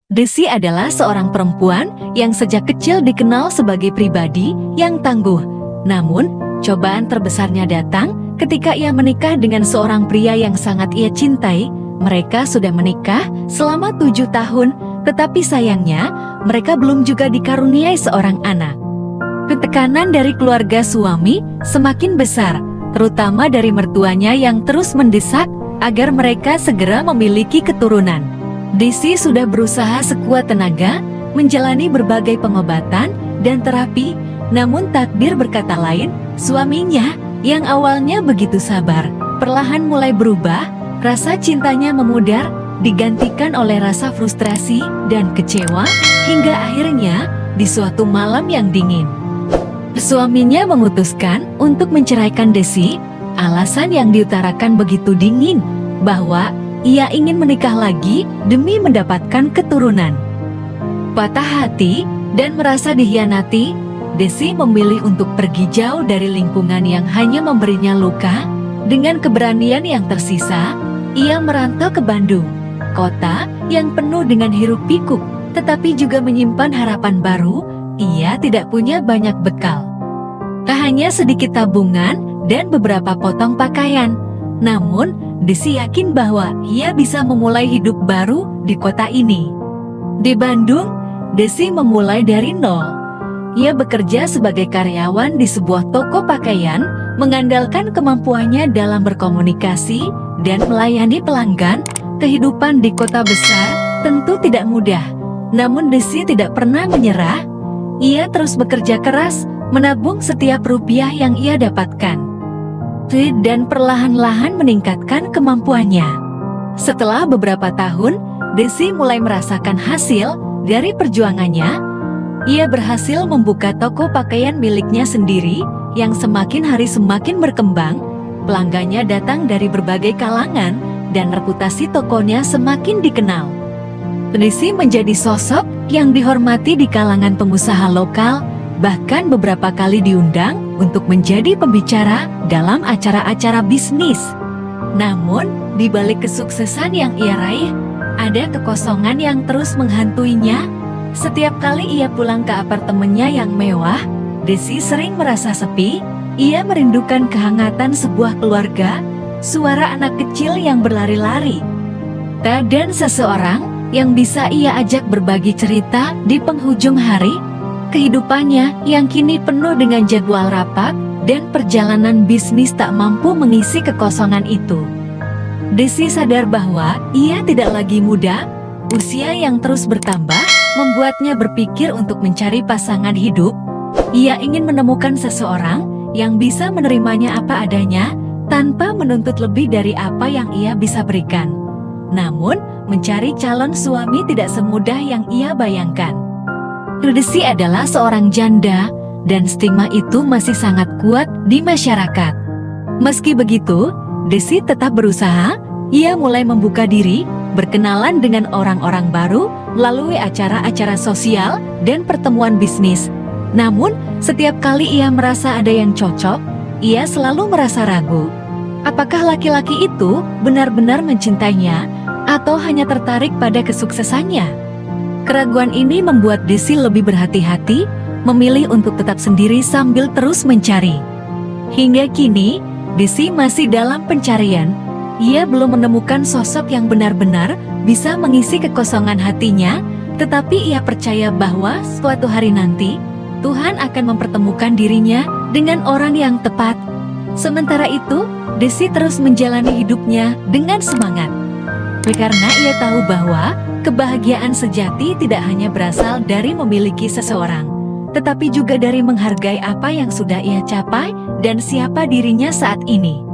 Desi adalah seorang perempuan yang sejak kecil dikenal sebagai pribadi yang tangguh. Namun, cobaan terbesarnya datang ketika ia menikah dengan seorang pria yang sangat ia cintai. Mereka sudah menikah selama 7 tahun, tetapi sayangnya mereka belum juga dikaruniai seorang anak. Tekanan dari keluarga suami semakin besar, terutama dari mertuanya yang terus mendesak agar mereka segera memiliki keturunan. Desi sudah berusaha sekuat tenaga menjalani berbagai pengobatan dan terapi, namun takdir berkata lain. Suaminya yang awalnya begitu sabar, perlahan mulai berubah. Rasa cintanya memudar, digantikan oleh rasa frustrasi dan kecewa, hingga akhirnya di suatu malam yang dingin, suaminya memutuskan untuk menceraikan Desi. Alasan yang diutarakan begitu dingin, bahwa ia ingin menikah lagi demi mendapatkan keturunan. Patah hati dan merasa dikhianati, Desi memilih untuk pergi jauh dari lingkungan yang hanya memberinya luka. Dengan keberanian yang tersisa, ia merantau ke Bandung, kota yang penuh dengan hiruk-pikuk, tetapi juga menyimpan harapan baru. Ia tidak punya banyak bekal, tak hanya sedikit tabungan dan beberapa potong pakaian. Namun, Desi yakin bahwa ia bisa memulai hidup baru di kota ini. Di Bandung, Desi memulai dari nol. Ia bekerja sebagai karyawan di sebuah toko pakaian, mengandalkan kemampuannya dalam berkomunikasi dan melayani pelanggan. Kehidupan di kota besar tentu tidak mudah, namun Desi tidak pernah menyerah. Ia terus bekerja keras, menabung setiap rupiah yang ia dapatkan, dan perlahan-lahan meningkatkan kemampuannya. Setelah beberapa tahun, Desi mulai merasakan hasil dari perjuangannya. Ia berhasil membuka toko pakaian miliknya sendiri yang semakin hari semakin berkembang. Pelanggannya datang dari berbagai kalangan dan reputasi tokonya semakin dikenal. Desi menjadi sosok yang dihormati di kalangan pengusaha lokal, bahkan beberapa kali diundang untuk menjadi pembicara dalam acara-acara bisnis. Namun, di balik kesuksesan yang ia raih, ada kekosongan yang terus menghantuinya. Setiap kali ia pulang ke apartemennya yang mewah, Desi sering merasa sepi. Ia merindukan kehangatan sebuah keluarga, suara anak kecil yang berlari-lari, dan seseorang yang bisa ia ajak berbagi cerita di penghujung hari. Kehidupannya yang kini penuh dengan jadwal rapat dan perjalanan bisnis tak mampu mengisi kekosongan itu. Desi sadar bahwa ia tidak lagi muda. Usia yang terus bertambah membuatnya berpikir untuk mencari pasangan hidup. Ia ingin menemukan seseorang yang bisa menerimanya apa adanya, tanpa menuntut lebih dari apa yang ia bisa berikan. Namun, mencari calon suami tidak semudah yang ia bayangkan. Desi adalah seorang janda, dan stigma itu masih sangat kuat di masyarakat. Meski begitu, Desi tetap berusaha. Ia mulai membuka diri, berkenalan dengan orang-orang baru melalui acara-acara sosial dan pertemuan bisnis. Namun, setiap kali ia merasa ada yang cocok, ia selalu merasa ragu. Apakah laki-laki itu benar-benar mencintainya atau hanya tertarik pada kesuksesannya? Keraguan ini membuat Desi lebih berhati-hati, memilih untuk tetap sendiri sambil terus mencari. Hingga kini, Desi masih dalam pencarian. Ia belum menemukan sosok yang benar-benar bisa mengisi kekosongan hatinya, tetapi ia percaya bahwa suatu hari nanti, Tuhan akan mempertemukan dirinya dengan orang yang tepat. Sementara itu, Desi terus menjalani hidupnya dengan semangat. Karena ia tahu bahwa kebahagiaan sejati tidak hanya berasal dari memiliki seseorang, tetapi juga dari menghargai apa yang sudah ia capai dan siapa dirinya saat ini.